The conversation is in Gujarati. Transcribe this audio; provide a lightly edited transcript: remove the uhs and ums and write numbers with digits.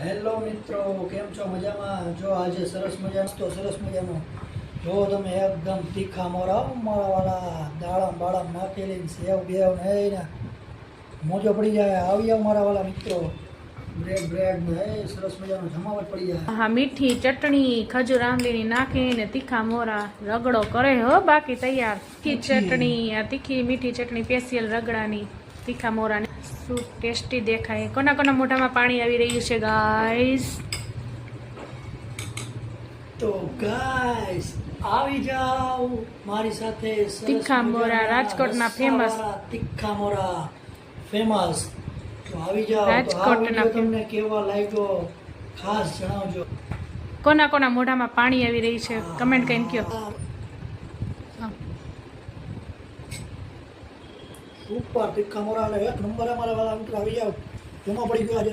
હેલો મિત્રો, કેમ છો? મજામાં? જો આજે સરસ મજાનો જો તમે એકદમ તીખા મોરા મારાવાળા દાળમ બાળમ નાખેલી સેવ બેવ નહીં ને મોજો પડી જાય. આવી જાવ મારાવાળા મિત્રો, બ્રેડ ને સરસ મજાનો જમાવટ પડી જાય. હા, મીઠી ચટણી ખજૂર આંબલીની નાખીને તીખા મોરા રગડો કરે હો. બાકી તૈયાર તીખી ચટણી, આ તીખી મીઠી ચટણી સ્પેશિયલ રગડાની તીખા મોરાની. શું ટેસ્ટી દેખાય. કોના કોના મોઢામાં પાણી આવી રહ્યું છે ગાઈસ? તો ગાઈસ આવી જાવ મારી સાથે. તીખા મોરા રાજકોટના ફેમસ. તીખા મોરા ફેમસ. તો આવી જાવ. રાજકોટના તમને કેવા લાગ્યો ખાસ જણાવજો. કોના કોના મોઢામાં પાણી આવી રહી છે કમેન્ટ કરીને કહો. સુપર તીખા મોરા એક નંબર. અમારા વાળા મિત્રો આવી જાવ. જમા પડી ગયો આજે.